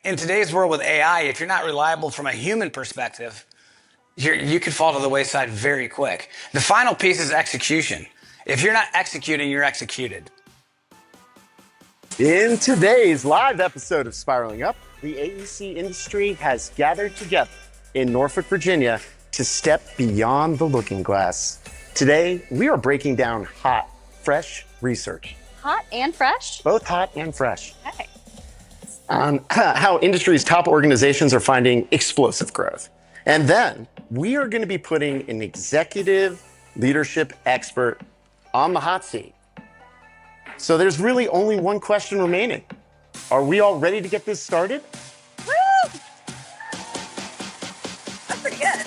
in today's world with AI, if you're not reliable from a human perspective, you could fall to the wayside very quick. The final piece is execution. If you're not executing, you're executed. In today's live episode of Spiraling Up, the AEC industry has gathered together in Norfolk, Virginia to step beyond the looking glass. Today, we are breaking down hot, fresh research. Hot and fresh? Both hot and fresh. Okay. On how industry's top organizations are finding explosive growth. And then we are going to be putting an executive leadership expert on the hot seat. So there's really only one question remaining. Are we all ready to get this started? Woo! That's pretty good.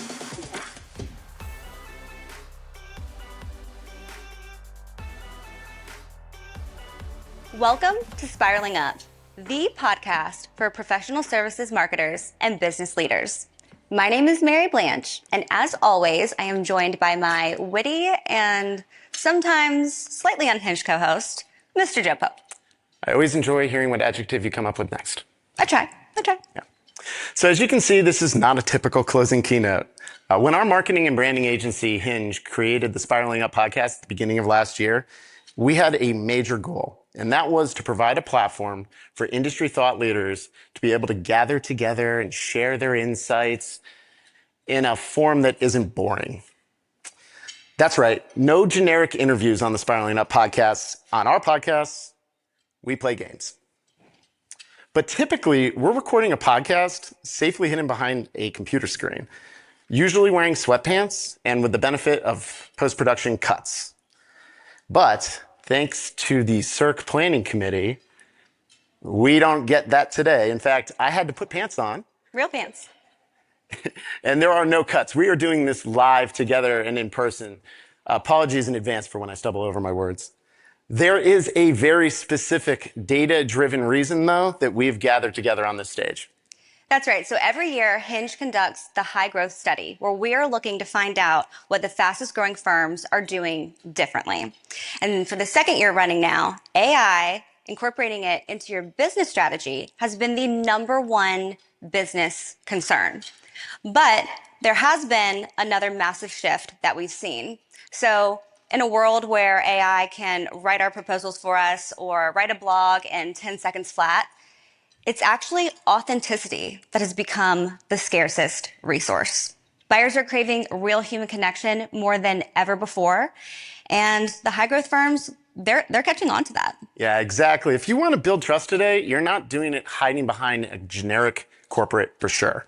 Welcome to Spiraling Up, the podcast for professional services marketers and business leaders. My name is Mary Blanche, and as always, I am joined by my witty and sometimes slightly unhinged co-host, Mr. Joe Pope. I always enjoy hearing what adjective you come up with next. I try. Yeah. So as you can see, this is not a typical closing keynote. When our marketing and branding agency, Hinge, created the Spiraling Up podcast at the beginning of last year, we had a major goal, and that was to provide a platform for industry thought leaders to be able to gather together and share their insights in a form that isn't boring. That's right, no generic interviews on the Spiraling Up podcast. On our podcasts, we play games. But typically, we're recording a podcast safely hidden behind a computer screen, usually wearing sweatpants and with the benefit of post-production cuts. But thanks to the SERC planning committee, we don't get that today. In fact, I had to put pants on. Real pants. And there are no cuts. We are doing this live together and in person. Apologies in advance for when I stumble over my words. There is a very specific data-driven reason, though, that we've gathered together on this stage. That's right. So every year, Hinge conducts the High Growth Study, where we are looking to find out what the fastest growing firms are doing differently. And for the second year running now, AI, incorporating it into your business strategy, has been the number one business concern. But there has been another massive shift that we've seen. So in a world where AI can write our proposals for us or write a blog in 10 seconds flat, it's actually authenticity that has become the scarcest resource. Buyers are craving real human connection more than ever before. And the high growth firms, they're catching on to that. Yeah, exactly. If you want to build trust today, you're not doing it hiding behind a generic corporate brochure.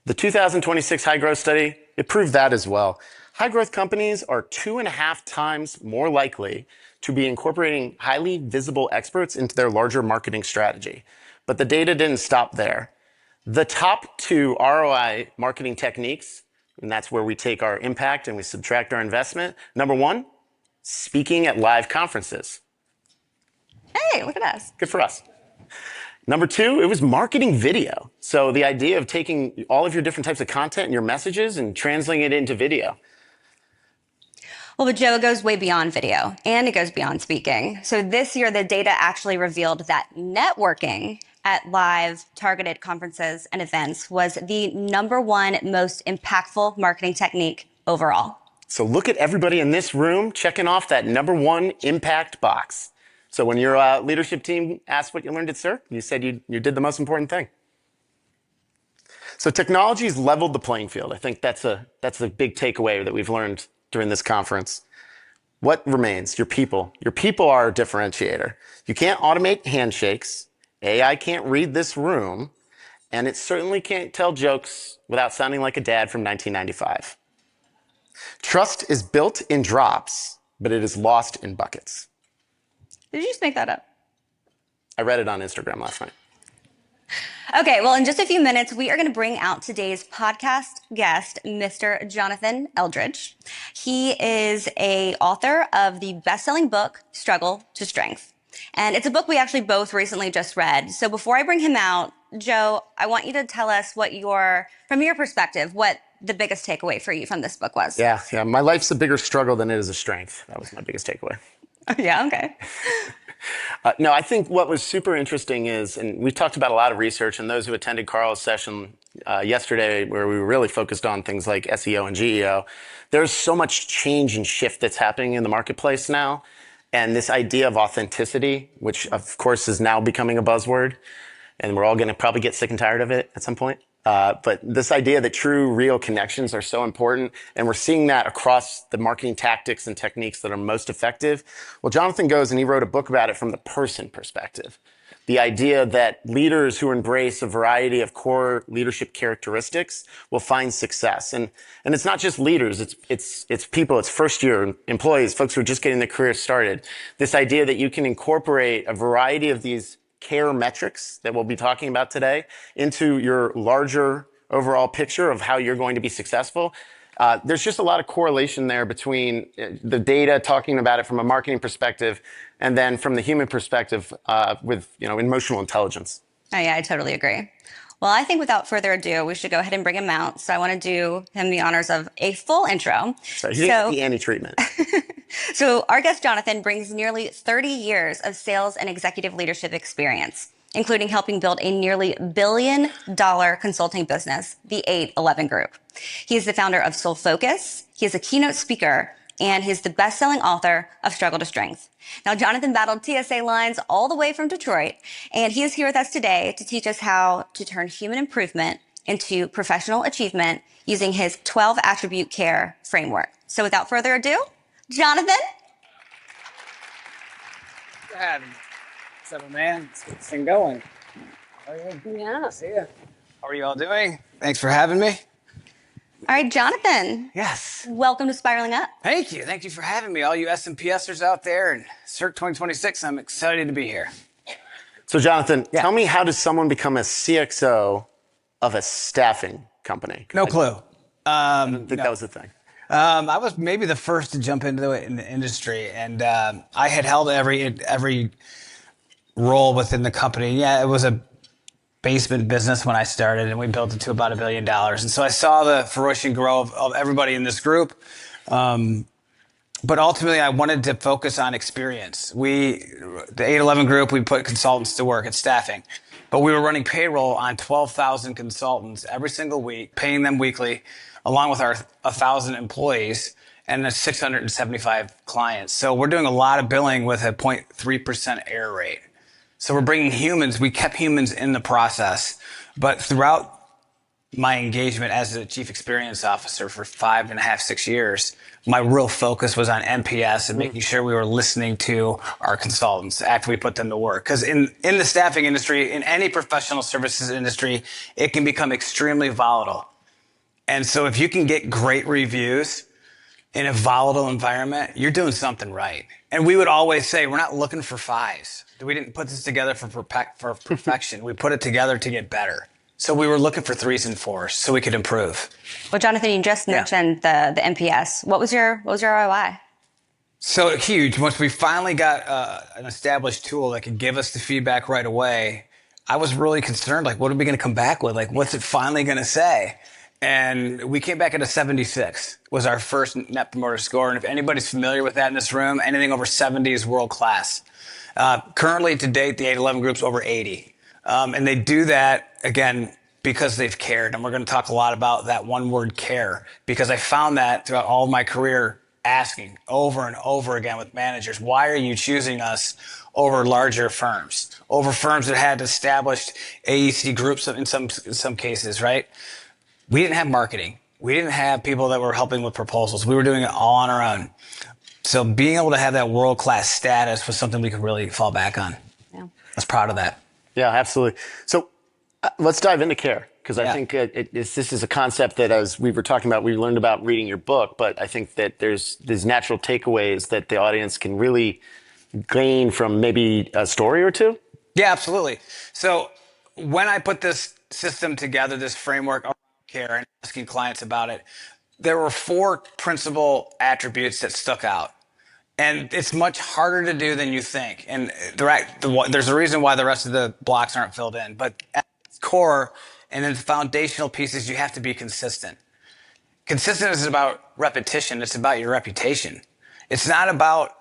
The 2026 High Growth Study, it proved that as well. High growth companies are 2.5 times more likely to be incorporating highly visible experts into their larger marketing strategy. But the data didn't stop there. The top 2 ROI marketing techniques, and that's where we take our impact and we subtract our investment. Number 1, speaking at live conferences. Hey, look at us. Good for us. Number 2, it was marketing video. So the idea of taking all of your different types of content and your messages and translating it into video. Well, but Joe, it goes way beyond video and it goes beyond speaking. So this year, the data actually revealed that networking at live targeted conferences and events was the number one most impactful marketing technique overall. So look at everybody in this room checking off that number 1 impact box. So when your leadership team asked what you learned at SERC, you said you did the most important thing. So technology's leveled the playing field. I think that's a big takeaway that we've learned during this conference. What remains? Your people. Your people are a differentiator. You can't automate handshakes. AI can't read this room. And it certainly can't tell jokes without sounding like a dad from 1995. Trust is built in drops, but it is lost in buckets. Did you just make that up? I read it on Instagram last night. Okay, well, in just a few minutes, we are going to bring out today's podcast guest, Mr. Jonathan Eldridge. He is an author of the best-selling book, Struggle to Strength. And it's a book we actually both recently just read. So before I bring him out, Joe, I want you to tell us from your perspective, what the biggest takeaway for you from this book was. Yeah. My life's a bigger struggle than it is a strength. That was my biggest takeaway. Yeah, okay. No, I think what was super interesting is, and we talked about a lot of research, and those who attended Carl's session yesterday, where we were really focused on things like SEO and GEO, there's so much change and shift that's happening in the marketplace now. And this idea of authenticity, which of course is now becoming a buzzword, and we're all going to probably get sick and tired of it at some point. But this idea that true, real connections are so important, and we're seeing that across the marketing tactics and techniques that are most effective. Well, Jonathan goes and he wrote a book about it from the person perspective. The idea that leaders who embrace a variety of core leadership characteristics will find success. And it's not just leaders, it's people, it's first year employees, folks who are just getting their career started. This idea that you can incorporate a variety of these care metrics that we'll be talking about today into your larger overall picture of how you're going to be successful. There's just a lot of correlation there between the data talking about it from a marketing perspective and then from the human perspective with emotional intelligence. Oh yeah, I totally agree. Well, I think without further ado, we should go ahead and bring him out. So I want to do him the honors of a full intro. So he didn't get the anti-treatment. So our guest, Jonathan, brings nearly 30 years of sales and executive leadership experience, including helping build a nearly $1 billion consulting business, the 811 Group. He is the founder of Soul Focus. He is a keynote speaker, and he's the best-selling author of Struggle to Strength. Now, Jonathan battled TSA lines all the way from Detroit, and he is here with us today to teach us how to turn human improvement into professional achievement using his 12 attribute care framework. So without further ado, Jonathan. What's up, man? Let's get this thing going. How are you? Yeah. See ya. How are you all doing? Thanks for having me. All right, Jonathan. Yes. Welcome to Spiraling Up. Thank you. Thank you for having me. All you S&PSers out there and SERC 2026, I'm excited to be here. So Jonathan, tell me, how does someone become a CXO of a staffing company? No clue. I didn't think that was the thing. I was maybe the first to jump into it in the industry, and I had held every role within the company. Yeah, it was a basement business when I started, and we built it to about $1 billion. And so I saw the fruition grow of everybody in this group. But ultimately, I wanted to focus on experience. The 811 Group, we put consultants to work at staffing. But we were running payroll on 12,000 consultants every single week, paying them weekly, along with our 1,000 employees and 675 clients. So we're doing a lot of billing with a 0.3% error rate. So we're bringing humans. We kept humans in the process. But throughout my engagement as a chief experience officer for 5.5, 6 years, my real focus was on NPS and making sure we were listening to our consultants after we put them to work. Because in the staffing industry, in any professional services industry, it can become extremely volatile. And so if you can get great reviews in a volatile environment, you're doing something right. And we would always say, we're not looking for fives. We didn't put this together for perfection. We put it together to get better. So we were looking for 3s and 4s so we could improve. Well, Jonathan, you just mentioned the NPS. What was your ROI? So huge. Once we finally got an established tool that could give us the feedback right away, I was really concerned, like, what are we going to come back with? Like, what's it finally going to say? And we came back at a 76 was our first Net Promoter Score. And if anybody's familiar with that in this room, anything over 70 is world class. Currently, to date, the 811 Group's over 80. And they do that, again, because they've cared. And we're going to talk a lot about that one word, care, because I found that throughout all of my career, asking over and over again with managers, why are you choosing us over larger firms, over firms that had established AEC groups in some cases, right? We didn't have marketing. We didn't have people that were helping with proposals. We were doing it all on our own. So being able to have that world-class status was something we could really fall back on. Yeah. I was proud of that. Yeah, absolutely. So let's dive into care, because I think this is a concept that, as we were talking about, we learned about reading your book, but I think that there's natural takeaways that the audience can really gain from maybe a story or two. Yeah, absolutely. So when I put this system together, this framework around care and asking clients about it, there were 4 principal attributes that stuck out. And it's much harder to do than you think. And there's a reason why the rest of the blocks aren't filled in. But at its core, and then the foundational pieces, you have to be consistent. Consistent is about repetition. It's about your reputation. It's not about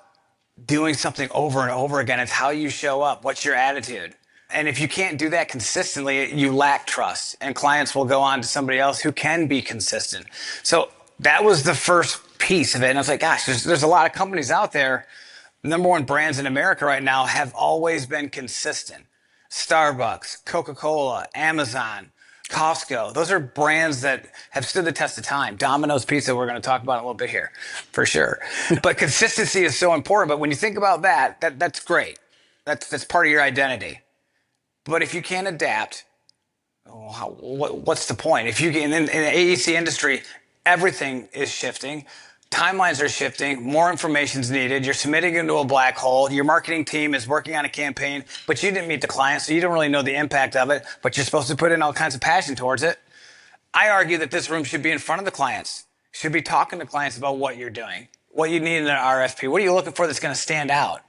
doing something over and over again. It's how you show up. What's your attitude? And if you can't do that consistently, you lack trust, and clients will go on to somebody else who can be consistent. So that was the first piece of it. And I was like, gosh, there's a lot of companies out there. Number one brands in America right now have always been consistent. Starbucks, Coca-Cola, Amazon, Costco. Those are brands that have stood the test of time. Domino's Pizza, we're going to talk about in a little bit here, for sure. But consistency is so important. But when you think about that's great. That's part of your identity. But if you can't adapt, what's the point? If you in the AEC industry, everything is shifting. Timelines are shifting. More information is needed. You're submitting into a black hole. Your marketing team is working on a campaign, but you didn't meet the client, so you don't really know the impact of it, but you're supposed to put in all kinds of passion towards it. I argue that this room should be in front of the clients, should be talking to clients about what you're doing, what you need in an RFP. What are you looking for that's going to stand out?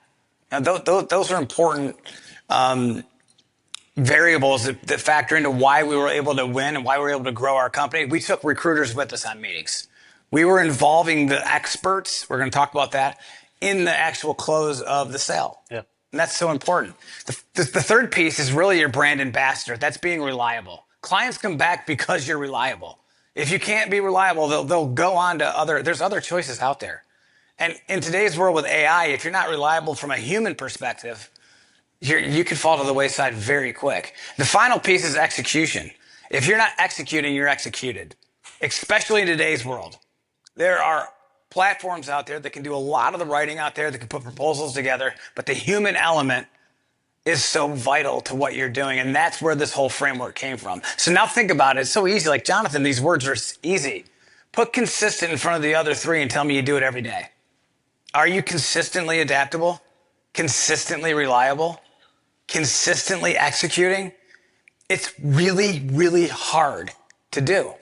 Now, those are important variables that factor into why we were able to win and why we were able to grow our company. We took recruiters with us on meetings. We were involving the experts, we're going to talk about that, in the actual close of the sale. Yeah. And that's so important. The third piece is really your brand ambassador. That's being reliable. Clients come back because you're reliable. If you can't be reliable, they'll go on to there's other choices out there. And in today's world with AI, if you're not reliable from a human perspective, you can fall to the wayside very quick. The final piece is execution. If you're not executing, you're executed, especially in today's world. There are platforms out there that can do a lot of the writing out there, that can put proposals together, but the human element is so vital to what you're doing, and that's where this whole framework came from. So now think about it. It's so easy. Like, Jonathan, these words are easy. Put consistent in front of the other three and tell me you do it every day. Are you consistently adaptable? Consistently reliable? Consistently executing? It's really, really hard to do.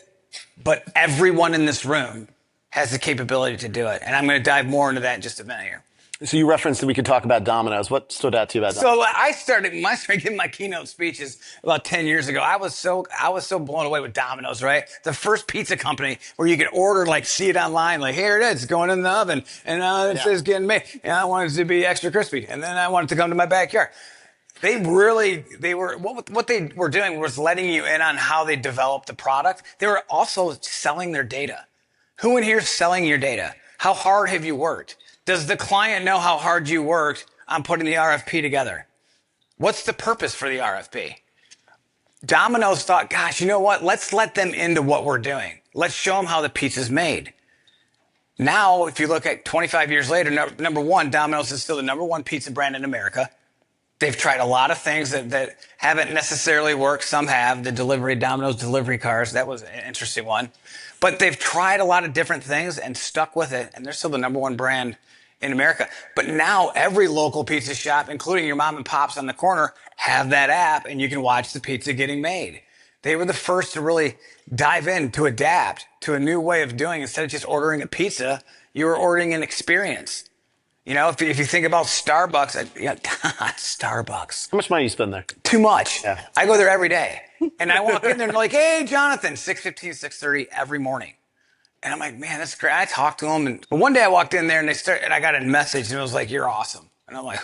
But everyone in this room has the capability to do it. And I'm going to dive more into that in just a minute here. So you referenced that we could talk about Domino's. What stood out to you about Domino's? So I started giving my keynote speeches about 10 years ago. I was so blown away with Domino's, right? The first pizza company where you could order, like, see it online, like, here it is, it's going in the oven, and it's getting made. And I wanted it to be extra crispy, and then I wanted it to come to my backyard. What they were doing was letting you in on how they developed the product. They were also selling their data. Who in here is selling your data? How hard have you worked? Does the client know how hard you worked on putting the RFP together? What's the purpose for the RFP? Domino's thought, gosh, you know what? Let's let them into what we're doing. Let's show them how the pizza's made. Now, if you look at 25 years later, number one, Domino's is still the number one pizza brand in America. They've tried a lot of things that haven't necessarily worked. Some have. The Domino's delivery cars, that was an interesting one. But they've tried a lot of different things and stuck with it, and they're still the number one brand in America. But now every local pizza shop, including your mom and pops on the corner, have that app, and you can watch the pizza getting made. They were the first to really dive in, to adapt to a new way of doing. Instead of just ordering a pizza, you were ordering an experience. You know, if you think about Starbucks, Starbucks. How much money you spend there? Too much. Yeah. I go there every day. And I walk in there and they're like, hey, Jonathan, 6:15, 6:30 every morning. And I'm like, man, that's great. I talked to them. But one day I walked in there and I got a message and it was like, you're awesome. And I'm like,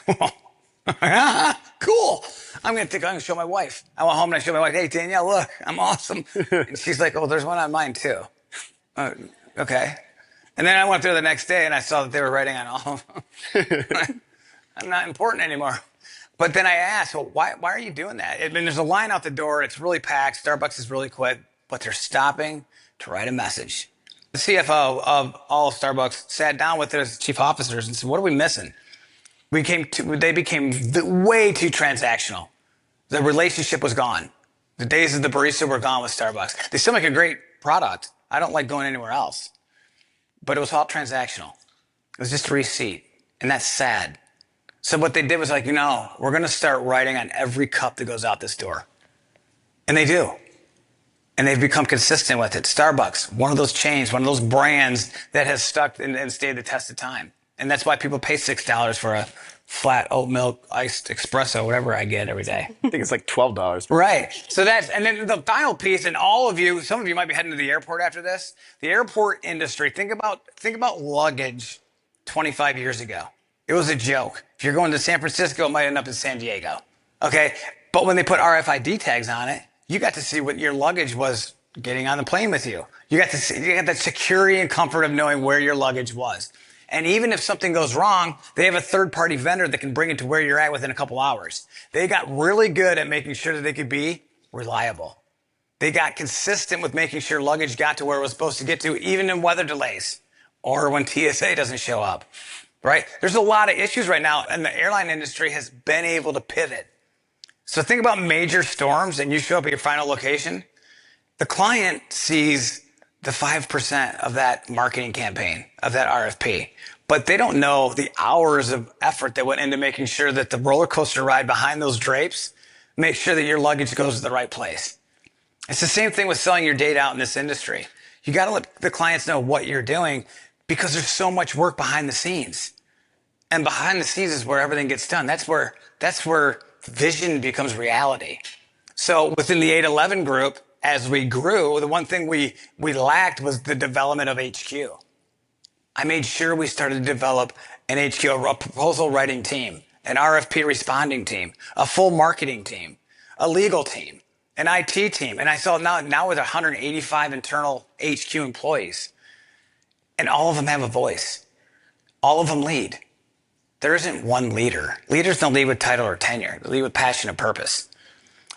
cool. I'm going to show my wife. I went home and I showed my wife, hey, Danielle, look, I'm awesome. And she's like, oh, there's one on mine too. Okay. And then I went there the next day and I saw that they were writing on all of them. I'm not important anymore. But then I asked, well, why are you doing that? I mean, there's a line out the door. It's really packed. Starbucks is really quick, but they're stopping to write a message. The CFO of all of Starbucks sat down with their chief officers and said, what are we missing? They became way too transactional. The relationship was gone. The days of the barista were gone with Starbucks. They still make a great product. I don't like going anywhere else. But it was all transactional. It was just a receipt. And that's sad. So what they did was like, we're going to start writing on every cup that goes out this door. And they do. And they've become consistent with it. Starbucks, one of those chains, one of those brands that has stuck and stayed the test of time. And that's why people pay $6 for a flat oat milk iced espresso, whatever I get every day. I think it's like $12. Right. So and then the final piece, and some of you might be heading to the airport after this. The airport industry, think about luggage 25 years ago. It was a joke. If you're going to San Francisco, it might end up in San Diego. Okay. But when they put RFID tags on it, you got to see what your luggage was getting on the plane with you. You got to see, you got that security and comfort of knowing where your luggage was. And even if something goes wrong, they have a third-party vendor that can bring it to where you're at within a couple hours. They got really good at making sure that they could be reliable. They got consistent with making sure luggage got to where it was supposed to get to, even in weather delays or when TSA doesn't show up, right? There's a lot of issues right now, and the airline industry has been able to pivot. So think about major storms and you show up at your final location. The client sees the 5% of that marketing campaign, of that RFP, but they don't know the hours of effort that went into making sure that the roller coaster ride behind those drapes makes sure that your luggage goes to the right place. It's the same thing with selling your data out in this industry. You got to let the clients know what you're doing because there's so much work behind the scenes. And behind the scenes is where everything gets done. That's where vision becomes reality. So within the 811 group, as we grew, the one thing we lacked was the development of HQ. I made sure we started to develop an HQ, a proposal writing team, an RFP responding team, a full marketing team, a legal team, an IT team. And I saw now with 185 internal HQ employees, and all of them have a voice. All of them lead. There isn't one leader. Leaders don't lead with title or tenure. They lead with passion and purpose.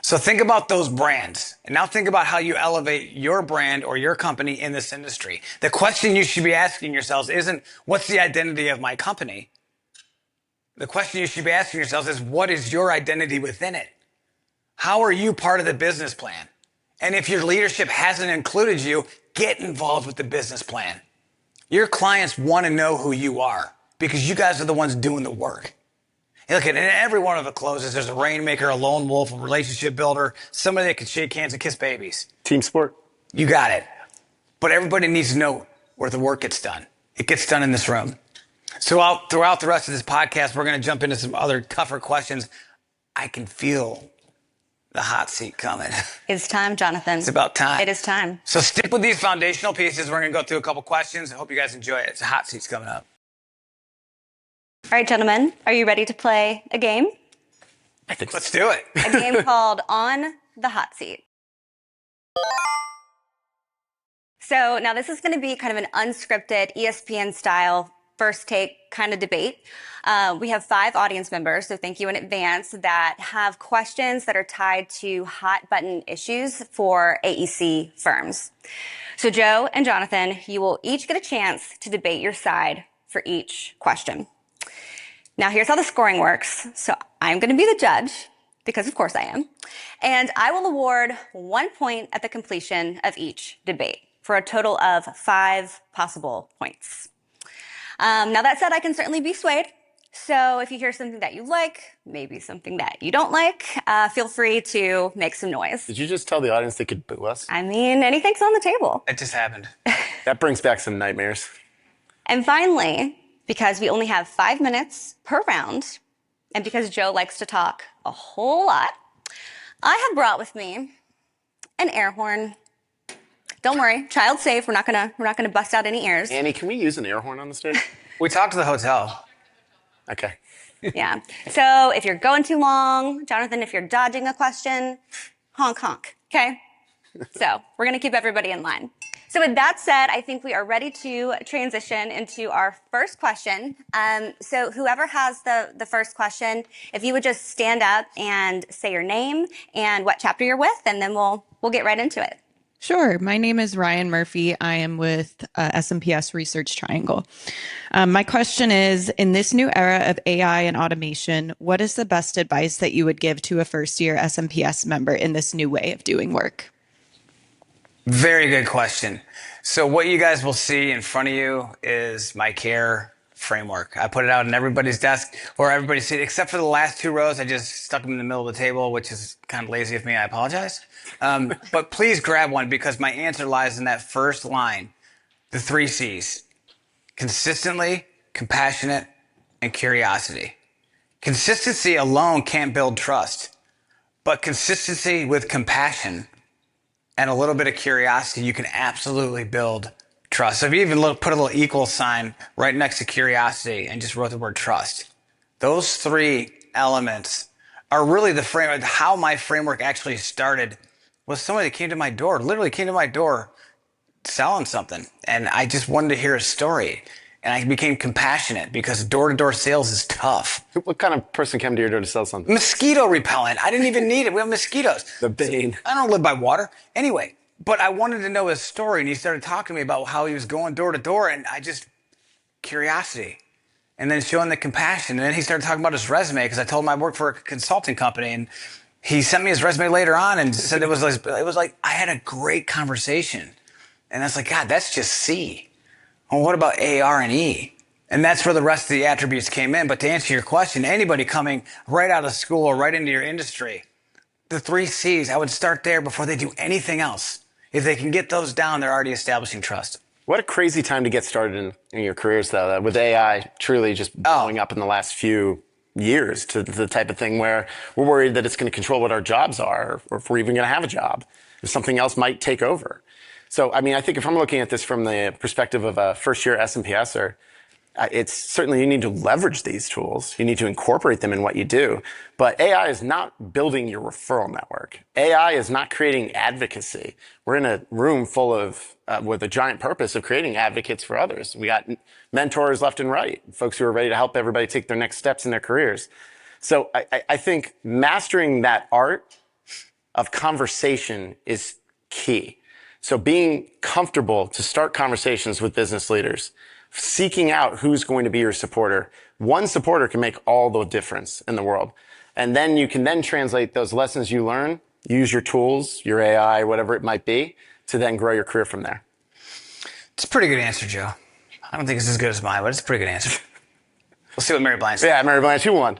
So think about those brands. And now think about how you elevate your brand or your company in this industry. The question you should be asking yourselves isn't, what's the identity of my company? The question you should be asking yourselves is, what is your identity within it? How are you part of the business plan? And if your leadership hasn't included you, get involved with the business plan. Your clients want to know who you are because you guys are the ones doing the work. And look, in every one of the closes, there's a rainmaker, a lone wolf, a relationship builder, somebody that can shake hands and kiss babies. Team sport. You got it. But everybody needs to know where the work gets done. It gets done in this room. So throughout the rest of this podcast, we're going to jump into some other tougher questions. I can feel the hot seat coming. It's time, Jonathan. It's about time. It is time. So stick with these foundational pieces. We're going to go through a couple questions. I hope you guys enjoy it. It's a hot seat's coming up. All right, gentlemen, are you ready to play a game? I think Let's do it. A game called On the Hot Seat. So now this is going to be kind of an unscripted ESPN style first take kind of debate. We have 5 audience members, so thank you in advance, that have questions that are tied to hot button issues for AEC firms. So Joe and Jonathan, you will each get a chance to debate your side for each question. Now here's how the scoring works. So I'm going to be the judge, because of course I am, and I will award 1 point at the completion of each debate for a total of 5 possible points. Now that said, I can certainly be swayed. So if you hear something that you like, maybe something that you don't like, feel free to make some noise. Did you just tell the audience they could boo us? I mean, anything's on the table. It just happened. That brings back some nightmares. And finally, because we only have 5 minutes per round, and because Joe likes to talk a whole lot, I have brought with me an air horn. Don't worry, child safe. We're not gonna bust out any ears. Annie, can we use an air horn on the stage? We talked to the hotel. Okay. Yeah. So if you're going too long, Jonathan, if you're dodging a question, honk honk. Okay. So we're gonna keep everybody in line. So with that said, I think we are ready to transition into our first question. So whoever has the first question, if you would just stand up and say your name and what chapter you're with, and then we'll get right into it. Sure. My name is Ryan Murphy. I am with SMPS Research Triangle. My question is, in this new era of AI and automation, what is the best advice that you would give to a first-year SMPS member in this new way of doing work? Very good question. So what you guys will see in front of you is my care framework. I put it out on everybody's desk or everybody's seat, except for the last 2 rows. I just stuck them in the middle of the table, which is kind of lazy of me. I apologize. But please grab one because my answer lies in that first line, the 3 C's: consistently, compassionate, and curiosity. Consistency alone can't build trust, but consistency with compassion and a little bit of curiosity, you can absolutely build trust. So if you even put a little equal sign right next to curiosity and just wrote the word trust, Those three elements are really the frame. How my framework actually started was somebody that came to my door, literally came to my door selling something. And I just wanted to hear a story. And I became compassionate because door-to-door sales is tough. What kind of person came to your door to sell something? Mosquito repellent. I didn't even need it. We have mosquitoes. The bane. I don't live by water. Anyway, but I wanted to know his story. And he started talking to me about how he was going door to door. And curiosity. And then showing the compassion. And then he started talking about his resume because I told him I worked for a consulting company. And he sent me his resume later on and said it was like I had a great conversation. And I was like, God, that's just C. Well, what about A, R, and E? And that's where the rest of the attributes came in. But to answer your question, anybody coming right out of school or right into your industry, the 3 C's, I would start there before they do anything else. If they can get those down, they're already establishing trust. What a crazy time to get started in your careers, though, with AI truly just blowing up in the last few years to the type of thing where we're worried that it's going to control what our jobs are or if we're even going to have a job, if something else might take over. So, I mean, I think if I'm looking at this from the perspective of a first-year SMPSer, it's certainly you need to leverage these tools. You need to incorporate them in what you do. But AI is not building your referral network. AI is not creating advocacy. We're in a room full of, with a giant purpose of creating advocates for others. We got mentors left and right, folks who are ready to help everybody take their next steps in their careers. So I think mastering that art of conversation is key. So being comfortable to start conversations with business leaders, seeking out who's going to be your supporter. One supporter can make all the difference in the world. And then you can then translate those lessons you learn, use your tools, your AI, whatever it might be, to then grow your career from there. It's a pretty good answer, Joe. I don't think it's as good as mine, but it's a pretty good answer. We'll see what Mary Blanche says. Yeah, Mary Blanche, who won?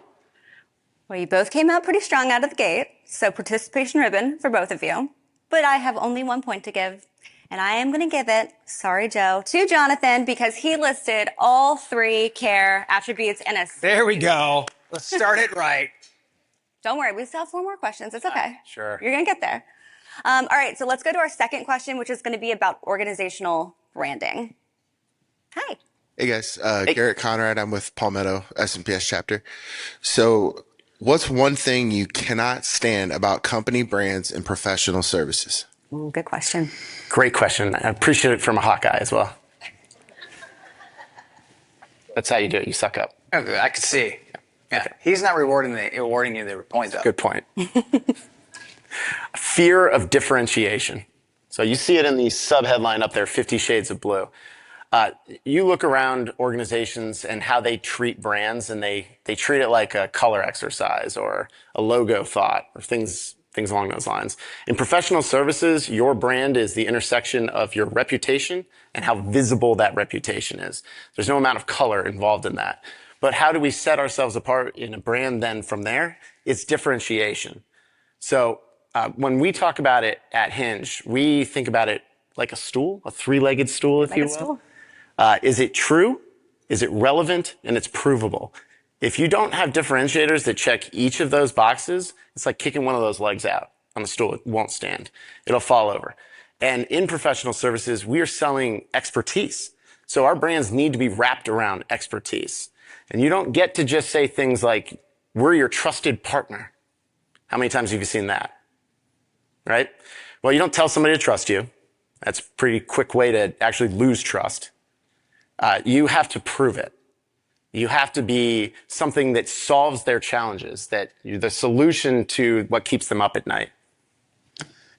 Well, you both came out pretty strong out of the gate, so participation ribbon for both of you. But I have only 1 point to give, and I am going to give it, sorry, Joe, to Jonathan because he listed all 3 care attributes in a... There we go. Let's start it right. Don't worry, we still have 4 more questions. It's okay. Sure. You're going to get there. All right, so let's go to our second question, which is going to be about organizational branding. Hi. Hey guys, Garrett Conrad. I'm with Palmetto SMPS chapter. So what's one thing you cannot stand about company brands and professional services? Ooh, good question. Great question. I appreciate it from a Hawkeye as well. That's how you do it. You suck up. Okay, I could see. Yeah, okay. He's not rewarding you the point, though. Good point. Fear of differentiation. So you see it in the sub-headline up there, 50 Shades of Blue. You look around organizations and how they treat brands, and they treat it like a color exercise or a logo thought or things along those lines. In professional services, your brand is the intersection of your reputation and how visible that reputation is. There's no amount of color involved in that. But how do we set ourselves apart in a brand then from there? It's differentiation. So when we talk about it at Hinge, we think about it like a stool, a 3-legged stool, if you will. Stool. Is it true? Is it relevant? And it's provable. If you don't have differentiators that check each of those boxes, it's like kicking one of those legs out on the stool. It won't stand. It'll fall over. And in professional services, we are selling expertise. So our brands need to be wrapped around expertise. And you don't get to just say things like, we're your trusted partner. How many times have you seen that? Right? Well, you don't tell somebody to trust you. That's a pretty quick way to actually lose trust. You have to prove it. You have to be something that solves their challenges, that you're the solution to what keeps them up at night.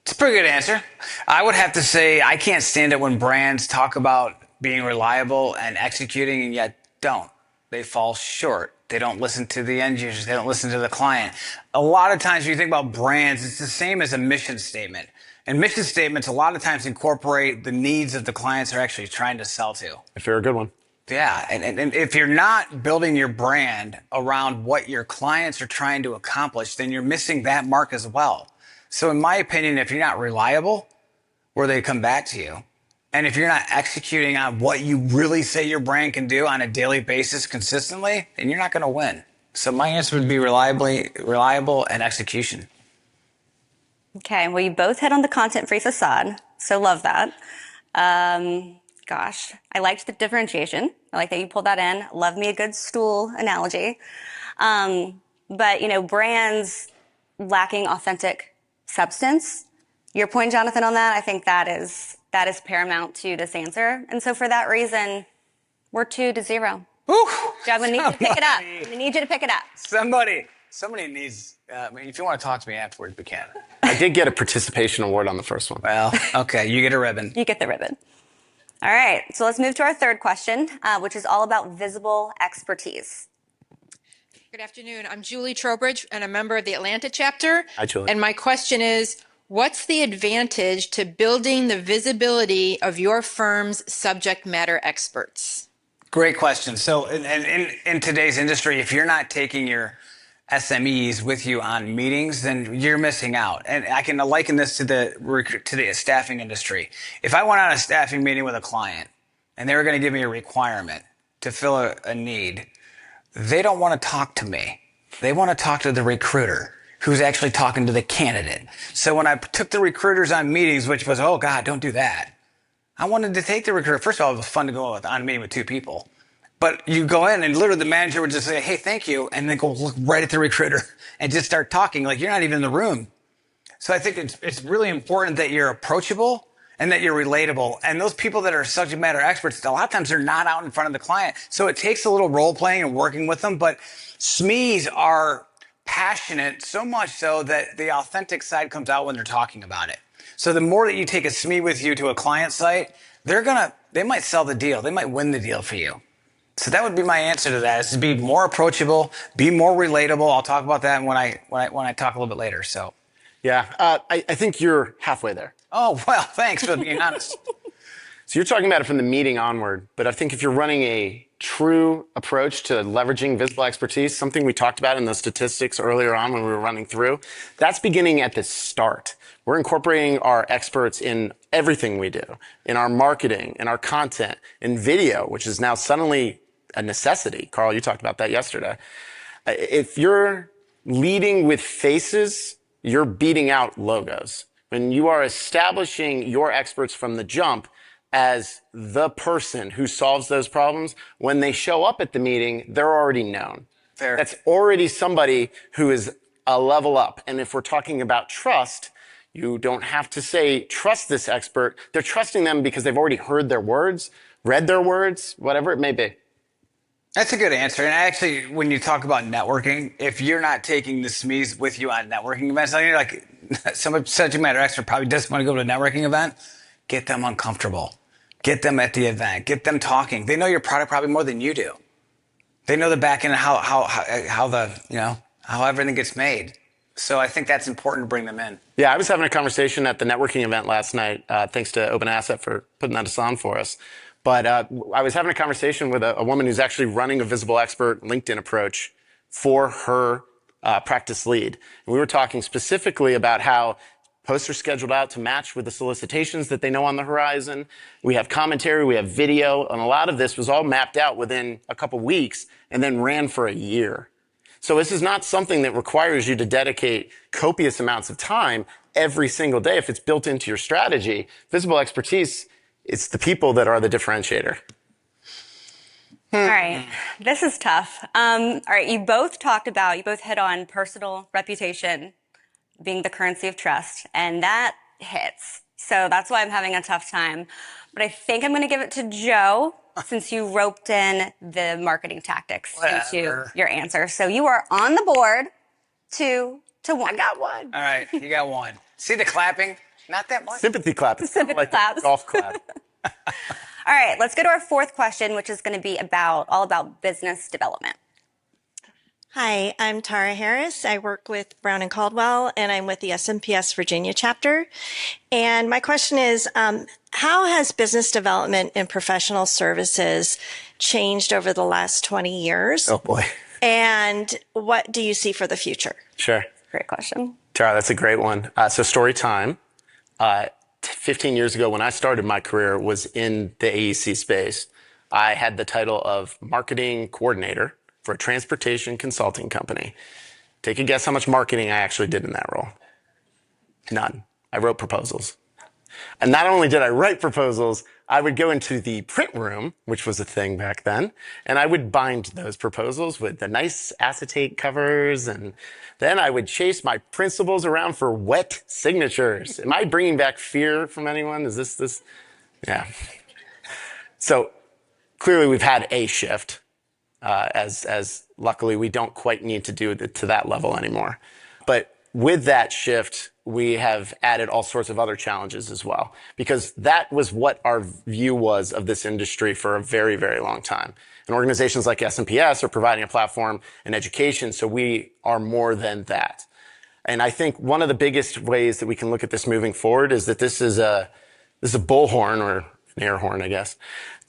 It's a pretty good answer. I would have to say I can't stand it when brands talk about being reliable and executing and yet don't. They fall short. They don't listen to the end users. They don't listen to the client. A lot of times when you think about brands, it's the same as a mission statement. And mission statements a lot of times incorporate the needs of the clients they're actually trying to sell to. If you're a good one. Yeah, and if you're not building your brand around what your clients are trying to accomplish, then you're missing that mark as well. So in my opinion, if you're not reliable, where they come back to you, and if you're not executing on what you really say your brand can do on a daily basis consistently, then you're not going to win. So my answer would be reliable and execution. Okay, well, you both hit on the content-free facade, so love that. Gosh, I liked the differentiation. I like that you pulled that in. Love me a good stool analogy. But, brands lacking authentic substance. Your point, Jonathan, on that, I think that is paramount to this answer. And so for that reason, we're 2-0. Whew. Joe, I'm going to need you to pick it up. I'm going to need you to pick it up. Somebody needs, if you want to talk to me afterwards, we can. I did get a participation award on the first one. Well, okay, you get a ribbon. You get the ribbon. All right, so let's move to our third question, which is all about visible expertise. Good afternoon. I'm Julie Trowbridge, and a member of the Atlanta chapter. Hi, Julie. And my question is, what's the advantage to building the visibility of your firm's subject matter experts? Great question. So in today's industry, if you're not taking your SMEs with you on meetings, then you're missing out. And I can liken this to the staffing industry. If I went on a staffing meeting with a client and they were going to give me a requirement to fill a need, they don't want to talk to me. They want to talk to the recruiter who's actually talking to the candidate. So when I took the recruiters on meetings, which was, oh God, don't do that. I wanted to take the recruiter. First of all, it was fun to go on a meeting with 2 people. But you go in and literally the manager would just say, hey, thank you. And then go look right at the recruiter and just start talking like you're not even in the room. So I think it's really important that you're approachable and that you're relatable. And those people that are subject matter experts, a lot of times they're not out in front of the client. So it takes a little role playing and working with them. But SMEs are passionate, so much so that the authentic side comes out when they're talking about it. So the more that you take a SME with you to a client site, they might sell the deal. They might win the deal for you. So that would be my answer to that, is to be more approachable, be more relatable. I'll talk about that when I talk a little bit later. So, Yeah, I think you're halfway there. oh, well, thanks for being honest. So you're talking about it from the meeting onward, but I think if you're running a true approach to leveraging visible expertise, something we talked about in the statistics earlier on when we were running through, that's beginning at the start. We're incorporating our experts in everything we do, in our marketing, in our content, in video, which is now suddenly a necessity. Carl, you talked about that yesterday. If you're leading with faces, you're beating out logos. When you are establishing your experts from the jump as the person who solves those problems, when they show up at the meeting, they're already known. Fair. That's already somebody who is a level up. And if we're talking about trust, you don't have to say, trust this expert. They're trusting them because they've already heard their words, read their words, whatever it may be. That's a good answer. And actually, when you talk about networking, if you're not taking the SMEs with you on networking events, you're like, some subject matter expert probably doesn't want to go to a networking event, get them uncomfortable. Get them at the event. Get them talking. They know your product probably more than you do. They know the back end, how everything gets made. So I think that's important to bring them in. Yeah, I was having a conversation at the networking event last night, thanks to Open Asset for putting that on for us. But I was having a conversation with a woman who's actually running a visible expert LinkedIn approach for her practice lead. And we were talking specifically about how posts are scheduled out to match with the solicitations that they know on the horizon. We have commentary, we have video, and a lot of this was all mapped out within a couple weeks and then ran for a year. So this is not something that requires you to dedicate copious amounts of time every single day. If it's built into your strategy, visible expertise, it's the people that are the differentiator. All right, this is tough. All right, you both hit on personal reputation being the currency of trust, and that hits. So that's why I'm having a tough time. But I think I'm going to give it to Joe, since you roped in the marketing tactics into your answer. So you are on the board, 2-1. I got one. All right, you got one. See the clapping? Not that much. Sympathy clap. It's kind of like claps. a golf clap. All right, let's go to our fourth question, which is going to be all about business development. Hi, I'm Tara Harris. I work with Brown and Caldwell, and I'm with the SMPS Virginia chapter. And my question is, how has business development in professional services changed over the last 20 years? Oh, boy. And what do you see for the future? Sure. Great question. Tara, that's a great one. So story time. 15 years ago when I started my career was in the AEC space. I had the title of marketing coordinator for a transportation consulting company. Take a guess how much marketing I actually did in that role. None. I wrote proposals. And not only did I write proposals, I would go into the print room, which was a thing back then, and I would bind those proposals with the nice acetate covers, and then I would chase my principals around for wet signatures. Am I bringing back fear from anyone? Is this? Yeah. So clearly we've had a shift, as luckily we don't quite need to do it to that level anymore. But with that shift, we have added all sorts of other challenges as well, because that was what our view was of this industry for a very, very long time. And organizations like SNPS are providing a platform and education, so we are more than that. And I think one of the biggest ways that we can look at this moving forward is that this is a bullhorn, or an air horn, I guess,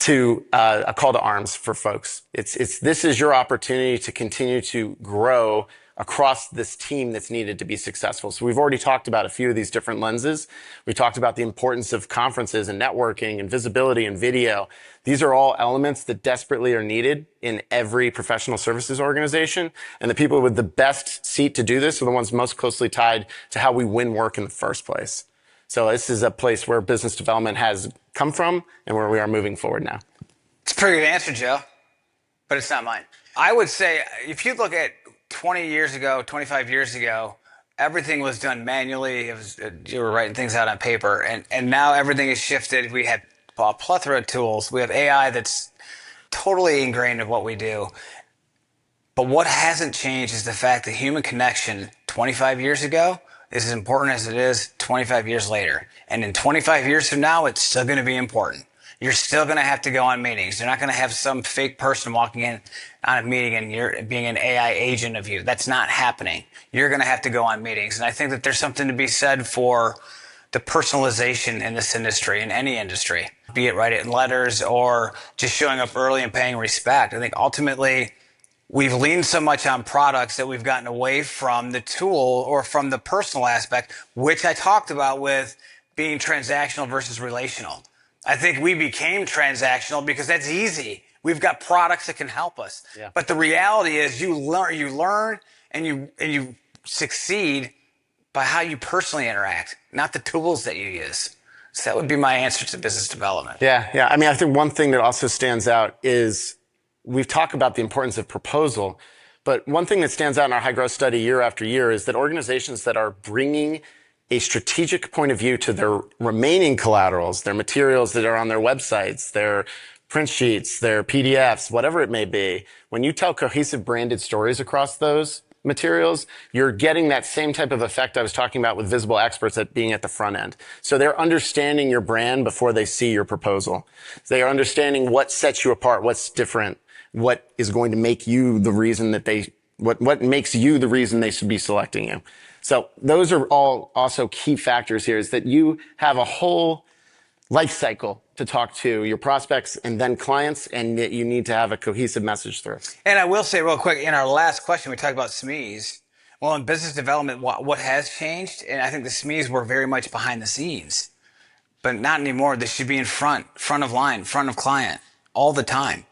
to a call to arms for folks. This is your opportunity to continue to grow across this team that's needed to be successful. So we've already talked about a few of these different lenses. We talked about the importance of conferences and networking and visibility and video. These are all elements that desperately are needed in every professional services organization. And the people with the best seat to do this are the ones most closely tied to how we win work in the first place. So this is a place where business development has come from and where we are moving forward now. It's a pretty good answer, Joe, but it's not mine. I would say if you look at 20 years ago, 25 years ago, everything was done manually. You were writing things out on paper, and now everything is shifted. We have a plethora of tools. We have AI that's totally ingrained in what we do. But what hasn't changed is the fact that human connection 25 years ago is as important as it is 25 years later. And in 25 years from now, it's still going to be important. You're still going to have to go on meetings. You're not going to have some fake person walking in on a meeting and you're being an AI agent of you. That's not happening. You're going to have to go on meetings. And I think that there's something to be said for the personalization in this industry, in any industry, be it writing letters or just showing up early and paying respect. I think ultimately we've leaned so much on products that we've gotten away from the tool or from the personal aspect, which I talked about with being transactional versus relational. I think we became transactional because that's easy. We've got products that can help us. Yeah. But the reality is you learn and you succeed by how you personally interact, not the tools that you use. So that would be my answer to business development. Yeah. I mean, I think one thing that also stands out is we've talked about the importance of proposal, but one thing that stands out in our high growth study year after year is that organizations that are bringing a strategic point of view to their remaining collaterals, their materials that are on their websites, their print sheets, their PDFs, whatever it may be, when you tell cohesive branded stories across those materials, you're getting that same type of effect I was talking about with visible experts at being at the front end. So they're understanding your brand before they see your proposal. They are understanding what sets you apart, what's different, what is going to make you the reason that what makes you the reason they should be selecting you. So those are all also key factors here, is that you have a whole life cycle to talk to your prospects and then clients, and that you need to have a cohesive message through. And I will say real quick, in our last question, we talked about SMEs. Well, in business development, what has changed? And I think the SMEs were very much behind the scenes, but not anymore. They should be in front of line, front of client all the time.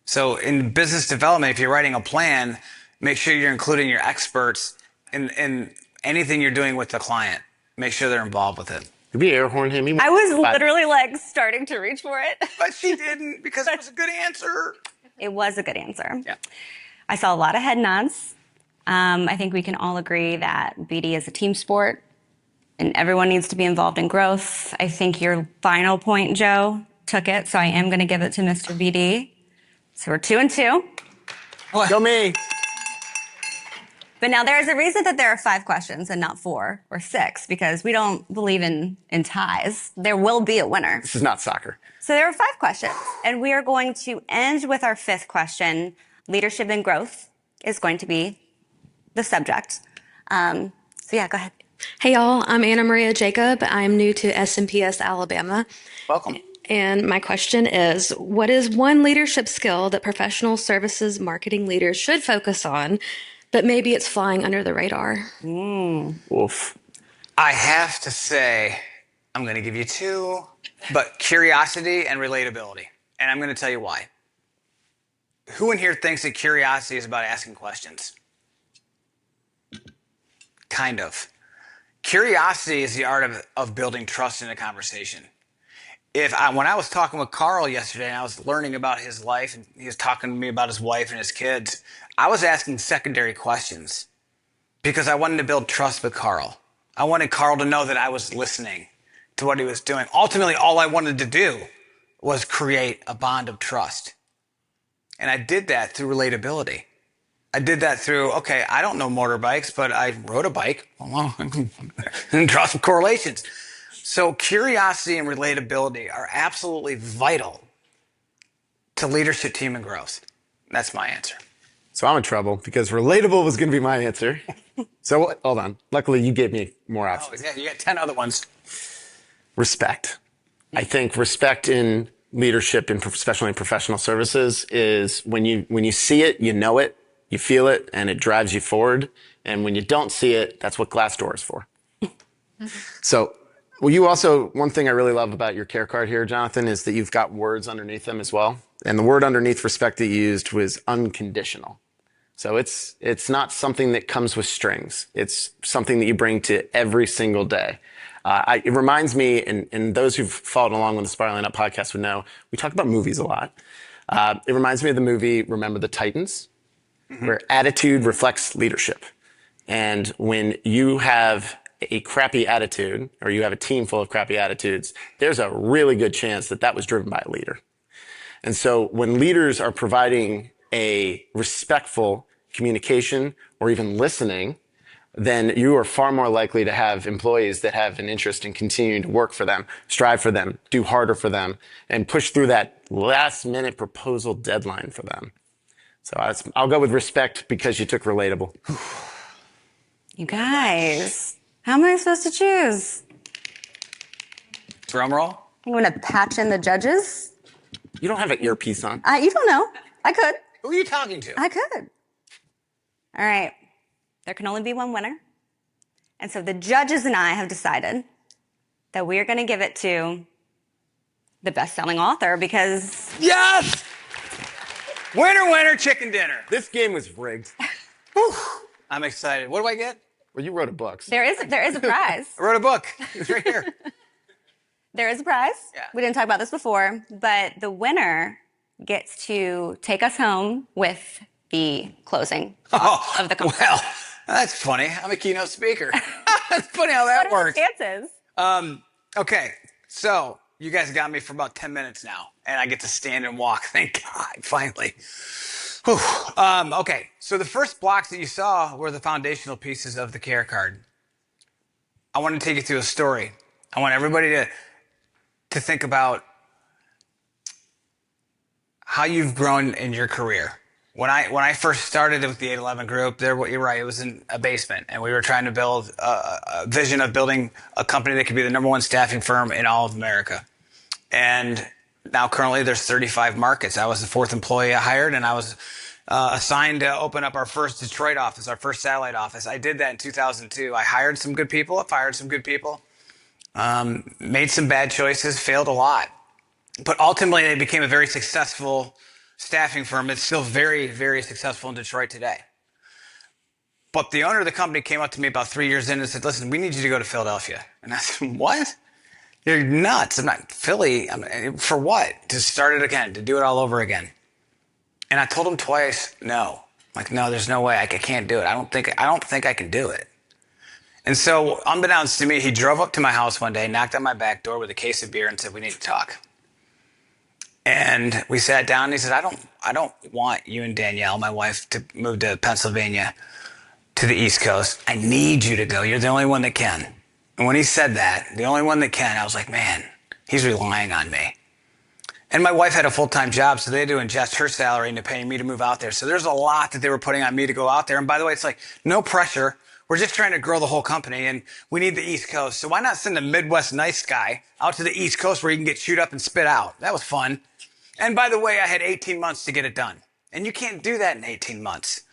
So in business development, if you're writing a plan, make sure you're including your experts in anything you're doing with the client. Make sure they're involved with it. Did we air horn him? I was literally like starting to reach for it. But she didn't, because it was a good answer. It was a good answer. Yeah. I saw a lot of head nods. I think we can all agree that BD is a team sport and everyone needs to be involved in growth. I think your final point, Joe, took it. So I am going to give it to Mr. BD. So we're 2-2. Go me. But now there is a reason that there are 5 questions and not 4 or 6, because we don't believe in ties. There will be a winner. This is not soccer. So there are 5 questions, and we are going to end with our 5th question. Leadership and growth is going to be the subject. So yeah, go ahead. Hey y'all, I'm Anna Maria Jacob. I'm new to SNPS Alabama. Welcome. And my question is, what is one leadership skill that professional services marketing leaders should focus on, but maybe it's flying under the radar? Oof. I have to say, I'm going to give you 2, but curiosity and relatability. And I'm going to tell you why. Who in here thinks that curiosity is about asking questions? Kind of. Curiosity is the art of building trust in a conversation. when I was talking with Carl yesterday and I was learning about his life and he was talking to me about his wife and his kids, I was asking secondary questions because I wanted to build trust with Carl. I wanted Carl to know that I was listening to what he was doing. Ultimately, all I wanted to do was create a bond of trust. And I did that through relatability. I did that through, okay, I don't know motorbikes, but I rode a bike. Well, and draw some correlations. So curiosity and relatability are absolutely vital to leadership, team, and growth. That's my answer. So I'm in trouble because relatable was going to be my answer. So hold on. Luckily, you gave me more options. Oh, yeah, you got 10 other ones. Respect. I think respect in leadership, and especially in professional services, is when you see it, you know it, you feel it, and it drives you forward. And when you don't see it, that's what Glassdoor is for. So, well, you also, one thing I really love about your care card here, Jonathan, is that you've got words underneath them as well. And the word underneath respect that you used was unconditional. So it's not something that comes with strings. It's something that you bring to every single day. It reminds me, and those who've followed along with the Spiraling Up podcast would know, we talk about movies a lot. It reminds me of the movie Remember the Titans, where attitude reflects leadership. And when you have a crappy attitude, or you have a team full of crappy attitudes, there's a really good chance that that was driven by a leader. And so when leaders are providing a respectful communication or even listening, then you are far more likely to have employees that have an interest in continuing to work for them, strive for them, do harder for them, and push through that last minute proposal deadline for them. So I'll go with respect because you took relatable. You guys, how am I supposed to choose? Drum roll. I'm going to patch in the judges. You don't have an earpiece on. You don't know. I could. Who are you talking to? I could. All right. There can only be one winner. And so the judges and I have decided that we are going to give it to the best-selling author because... Yes! Winner, winner, chicken dinner. This game was rigged. I'm excited. What do I get? Well, you wrote a book. So. There is a prize. I wrote a book. It's right here. There is a prize. Yeah. We didn't talk about this before, but the winner gets to take us home with the closing of the conference. Well, that's funny. I'm a keynote speaker. That's funny how that What are works. the chances? Okay, so you guys got me for about 10 minutes now, and I get to stand and walk. Thank God, finally. Whew. Okay, so the first blocks that you saw were the foundational pieces of the care card. I want to take you through a story. I want everybody to think about how you've grown in your career. When I first started with the 811 group, you're right, it was in a basement, and we were trying to build a vision of building a company that could be the #1 staffing firm in all of America. And now currently there's 35 markets. I was the 4th employee I hired, and I was assigned to open up our first Detroit office, our first satellite office. I did that in 2002. I hired some good people, I fired some good people, made some bad choices, failed a lot. But ultimately, they became a very successful staffing firm that's still very, very successful in Detroit today. But the owner of the company came up to me about 3 years in and said, listen, we need you to go to Philadelphia. And I said, what? You're nuts. I'm not Philly. For what? To start it again, to do it all over again. And I told him twice, no. I'm like, no, there's no way. I can't do it. I don't think I can do it. And so, unbeknownst to me, he drove up to my house one day, knocked on my back door with a case of beer and said, we need to talk. And we sat down and he said, I don't want you and Danielle, my wife, to move to Pennsylvania, to the East Coast. I need you to go. You're the only one that can. And when he said that, the only one that can, I was like, man, he's relying on me. And my wife had a full-time job, so they had to ingest her salary into paying me to move out there. So there's a lot that they were putting on me to go out there. And by the way, it's like, no pressure. We're just trying to grow the whole company, and we need the East Coast. So why not send a Midwest nice guy out to the East Coast where he can get chewed up and spit out? That was fun. And by the way, I had 18 months to get it done. And you can't do that in 18 months.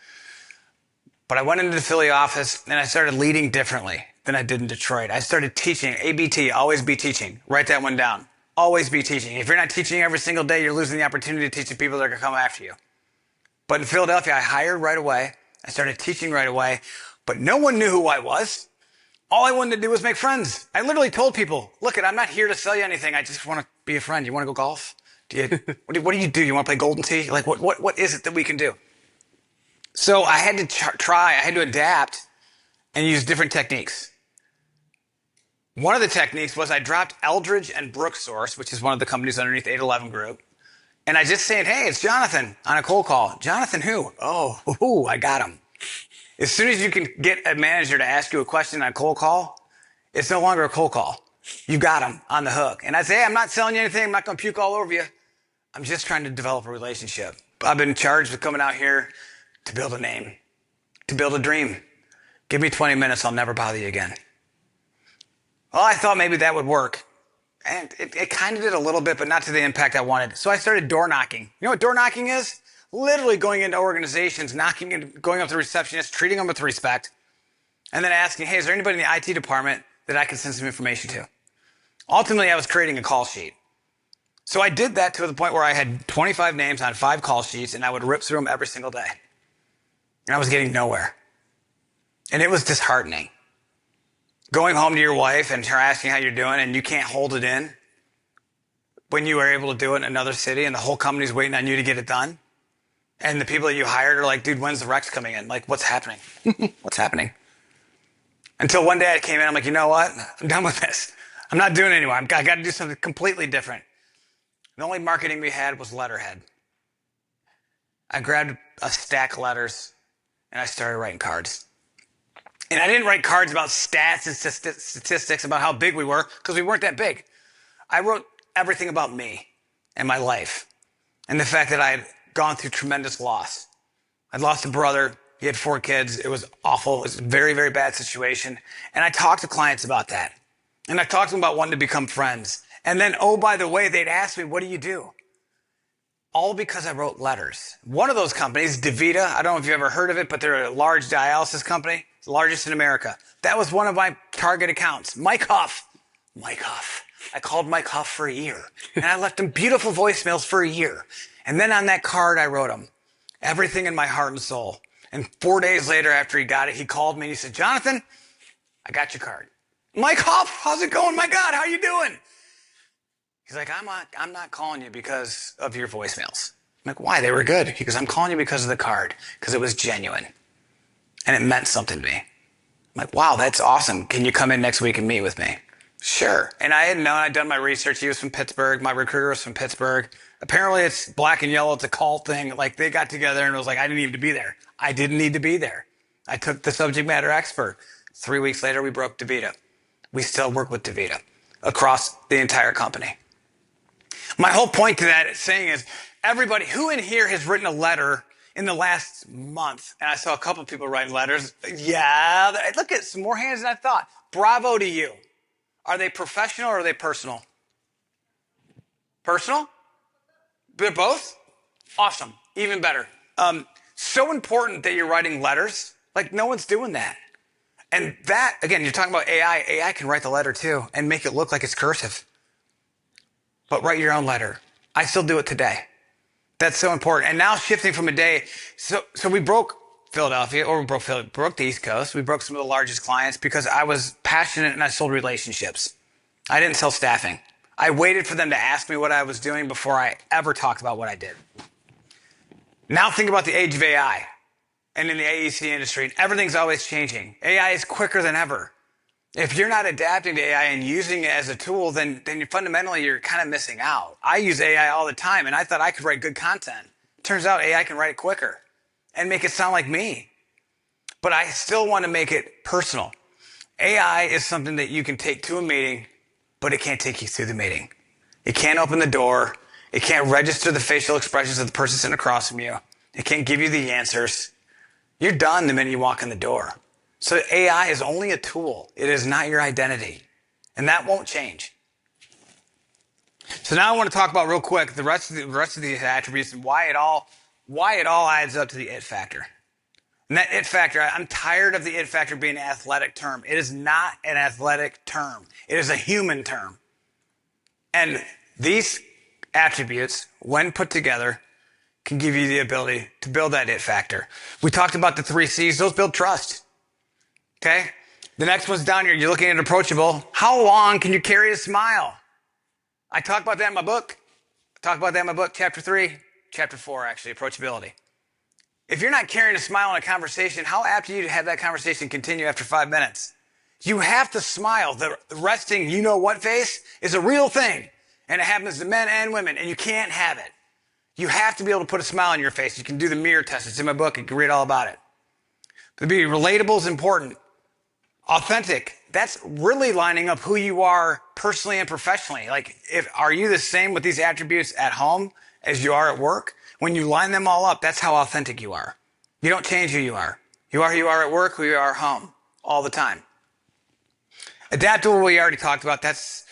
But I went into the Philly office, and I started leading differently than I did in Detroit. I started teaching, ABT, always be teaching. Write that one down. Always be teaching. If you're not teaching every single day, you're losing the opportunity to teach the people that are going to come after you. But in Philadelphia, I hired right away. I started teaching right away. But no one knew who I was. All I wanted to do was make friends. I literally told people, look, I'm not here to sell you anything. I just want to be a friend. You want to go golf? What do you do? You want to play Golden Tee? Like, what is it that we can do? So I had to I had to adapt and use different techniques. One of the techniques was I dropped Eldridge and Brooksource, which is one of the companies underneath 811 Group. And I just said, hey, it's Jonathan on a cold call. Jonathan who? Oh, I got him. As soon as you can get a manager to ask you a question on a cold call, it's no longer a cold call. You got them on the hook. And I say, hey, I'm not selling you anything. I'm not going to puke all over you. I'm just trying to develop a relationship. I've been charged with coming out here to build a name, to build a dream. Give me 20 minutes. I'll never bother you again. Well, I thought maybe that would work. And it kind of did a little bit, but not to the impact I wanted. So I started door knocking. You know what door knocking is? Literally going into organizations, knocking and going up to the receptionist, treating them with respect, and then asking, hey, is there anybody in the IT department that I can send some information to? Ultimately, I was creating a call sheet. So I did that to the point where I had 25 names on 5 call sheets, and I would rip through them every single day. And I was getting nowhere. And it was disheartening. Going home to your wife and her asking how you're doing, and you can't hold it in when you were able to do it in another city, and the whole company's waiting on you to get it done. And the people that you hired are like, dude, when's the Rex coming in? Like, what's happening? What's happening? Until one day I came in, I'm like, you know what? I'm done with this. I'm not doing it anymore. I got to do something completely different. The only marketing we had was letterhead. I grabbed a stack of letters and I started writing cards. And I didn't write cards about stats and statistics about how big we were, because we weren't that big. I wrote everything about me and my life and the fact that I had gone through tremendous loss. I'd lost a brother. He had 4 kids. It was awful. It was a very, very bad situation. And I talked to clients about that. And I talked to them about wanting to become friends. And then, oh, by the way, they'd ask me, what do you do? All because I wrote letters. One of those companies, DaVita, I don't know if you've ever heard of it, but they're a large dialysis company. It's the largest in America. That was one of my target accounts. Mike Huff. I called Mike Huff for a year. And I left him beautiful voicemails for a year. And then on that card, I wrote him everything in my heart and soul. And 4 days later, after he got it, he called me and he said, Jonathan, I got your card. Mike Huff, how's it going? My God, how you doing? He's like, I'm not calling you because of your voicemails. I'm like, why? They were good. He goes, I'm calling you because of the card, because it was genuine. And it meant something to me. I'm like, wow, that's awesome. Can you come in next week and meet with me? Sure. And I had known, I'd done my research. He was from Pittsburgh. My recruiter was from Pittsburgh. Apparently it's black and yellow. It's a cult thing. Like, they got together and it was like, I didn't need to be there. I didn't need to be there. I took the subject matter expert. 3 weeks later, we broke DaVita. We still work with DaVita across the entire company. My whole point to that saying is, everybody who in here has written a letter in the last month, and I saw a couple of people writing letters. Yeah, look at some more hands than I thought. Bravo to you. Are they professional or are they personal? Personal? They're both? Awesome. Even better. So important that you're writing letters. Like, no one's doing that. And that, again, you're talking about AI. AI can write the letter too and make it look like it's cursive. But write your own letter. I still do it today. That's so important. And now shifting from a day, so we broke Philadelphia, or we broke the East Coast. We broke some of the largest clients because I was passionate and I sold relationships. I didn't sell staffing. I waited for them to ask me what I was doing before I ever talked about what I did. Now think about the age of AI and in the AEC industry. Everything's always changing. AI is quicker than ever. If you're not adapting to AI and using it as a tool, then you're kind of missing out. I use AI all the time, and I thought I could write good content. Turns out AI can write it quicker and make it sound like me. But I still want to make it personal. AI is something that you can take to a meeting, but it can't take you through the meeting. It can't open the door. It can't register the facial expressions of the person sitting across from you. It can't give you the answers. You're done the minute you walk in the door. So AI is only a tool. It is not your identity. And that won't change. So now I want to talk about real quick the rest of these attributes and why it all adds up to the it factor. And that it factor, I'm tired of the it factor being an athletic term. It is not an athletic term. It is a human term. And these attributes, when put together, can give you the ability to build that it factor. We talked about the 3 C's. Those build trust. Okay? The next one's down here. You're looking at approachable. How long can you carry a smile? I talk about that in my book. Chapter 3, Chapter 4, actually, approachability. If you're not carrying a smile in a conversation, how apt are you to have that conversation continue after 5 minutes? You have to smile. The resting you-know-what face is a real thing, and it happens to men and women, and you can't have it. You have to be able to put a smile on your face. You can do the mirror test. It's in my book. You can read all about it. To be relatable is important. Authentic, that's really lining up who you are personally and professionally. Like, are you the same with these attributes at home as you are at work? When you line them all up, that's how authentic you are. You don't change who you are. You are who you are at work, who you are at home, all the time. Adaptable, we already talked about. That's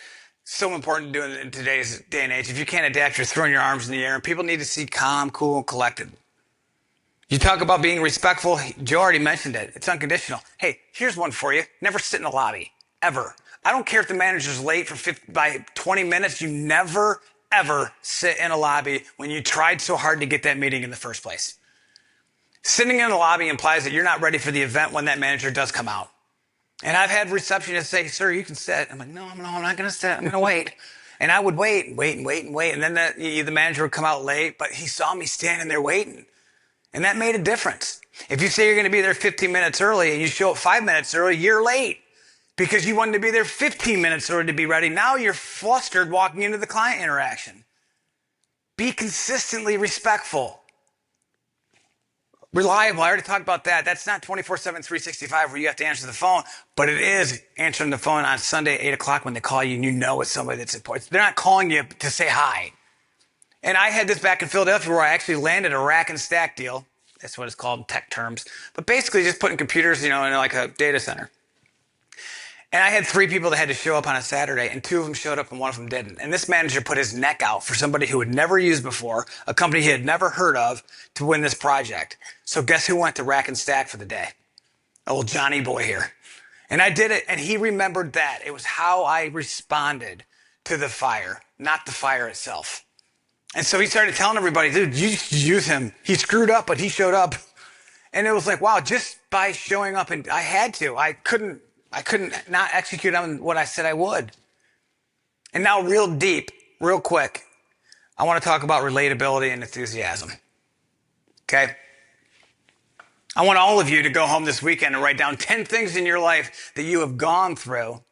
so important to do in today's day and age. If you can't adapt, you're throwing your arms in the air, and people need to see calm, cool, and collected. You talk about being respectful. Joe already mentioned it. It's unconditional. Hey, here's one for you. Never sit in the lobby, ever. I don't care if the manager's late by 20 minutes. You never, ever sit in a lobby when you tried so hard to get that meeting in the first place. Sitting in the lobby implies that you're not ready for the event when that manager does come out. And I've had receptionists say, "Sir, you can sit." I'm like, no, I'm not going to sit. I'm going to wait. And I would wait. And then the manager would come out late, but he saw me standing there waiting. And that made a difference. If you say you're going to be there 15 minutes early and you show up 5 minutes early, you're late because you wanted to be there 15 minutes early to be ready. Now you're flustered walking into the client interaction. Be consistently respectful. Reliable, I already talked about that. That's not 24/7, 365 where you have to answer the phone, but it is answering the phone on Sunday at 8 o'clock when they call you and you know it's somebody that's important. They're not calling you to say hi. And I had this back in Philadelphia where I actually landed a rack and stack deal. That's what it's called in tech terms. But basically just putting computers, in like a data center. And I had 3 people that had to show up on a Saturday, and 2 of them showed up and 1 of them didn't. And this manager put his neck out for somebody who had never used before, a company he had never heard of, to win this project. So guess who went to rack and stack for the day? Old Johnny boy here. And I did it, and he remembered that. It was how I responded to the fire, not the fire itself. And so he started telling everybody, dude, you just use him. He screwed up, but he showed up. And it was like, wow, just by showing up, and I had to. I couldn't not execute on what I said I would. And now real deep, real quick, I want to talk about relatability and enthusiasm. Okay? I want all of you to go home this weekend and write down 10 things in your life that you have gone through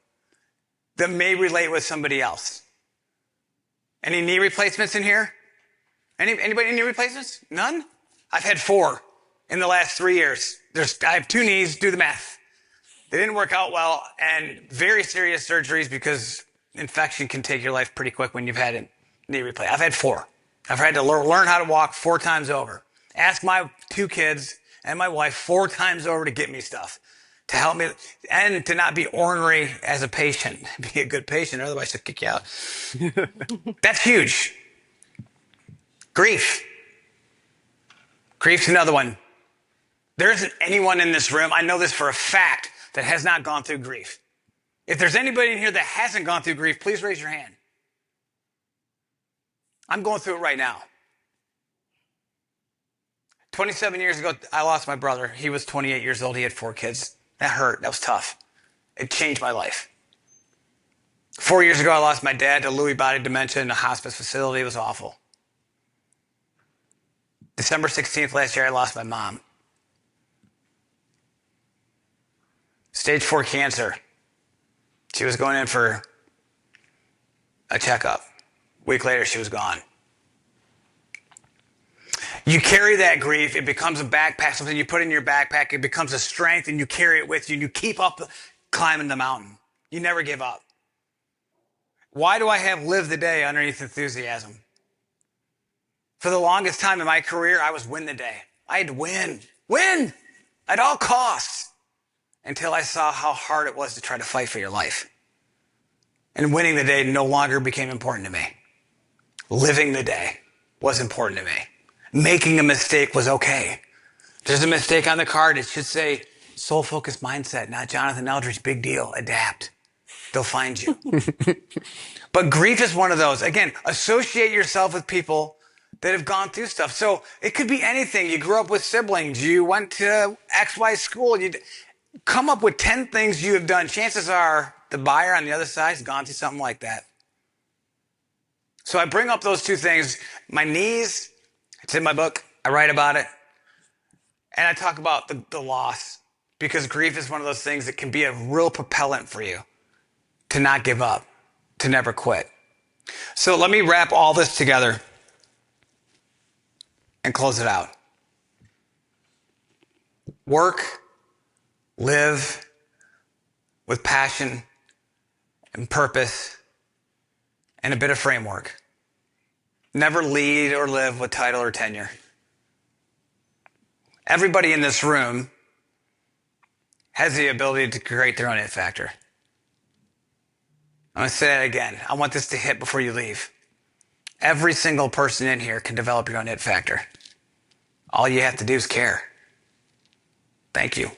that may relate with somebody else. Any knee replacements in here? Anybody knee replacements? None? I've had 4 in the last 3 years. I have 2 knees, do the math. They didn't work out well, and very serious surgeries because infection can take your life pretty quick when you've had a knee replacement. I've had 4. I've had to learn how to walk 4 times over. Ask my 2 kids and my wife 4 times over to get me stuff, to help me, and to not be ornery as a patient. Be a good patient, otherwise they'll kick you out. That's huge. Grief. Grief's another one. There isn't anyone in this room, I know this for a fact, that has not gone through grief. If there's anybody in here that hasn't gone through grief, please raise your hand. I'm going through it right now. 27 years ago, I lost my brother. He was 28 years old. He had 4 kids. That hurt. That was tough. It changed my life. 4 years ago, I lost my dad to Lewy body dementia in a hospice facility. It was awful. December 16th last year, I lost my mom. Stage 4 cancer. She was going in for a checkup. A week later, she was gone. You carry that grief. It becomes a backpack, something you put in your backpack. It becomes a strength, and you carry it with you, and you keep up climbing the mountain. You never give up. Why do I have live the day underneath enthusiasm? For the longest time in my career, I was win the day. I had to win at all costs, until I saw how hard it was to try to fight for your life. And winning the day no longer became important to me. Living the day was important to me. Making a mistake was okay. There's a mistake on the card. It should say soul-focused mindset, not Jonathan Eldridge, big deal, adapt. They'll find you. But grief is one of those. Again, associate yourself with people that have gone through stuff. So it could be anything. You grew up with siblings. You went to XY school. Come up with 10 things you have done. Chances are the buyer on the other side has gone through something like that. So I bring up those two things. My knees, it's in my book. I write about it. And I talk about the loss, because grief is one of those things that can be a real propellant for you to not give up, to never quit. So let me wrap all this together and close it out. Work, live with passion and purpose and a bit of framework. Never lead or live with title or tenure. Everybody in this room has the ability to create their own it factor. I'm going to say that again. I want this to hit before you leave. Every single person in here can develop your own it factor. All you have to do is care. Thank you.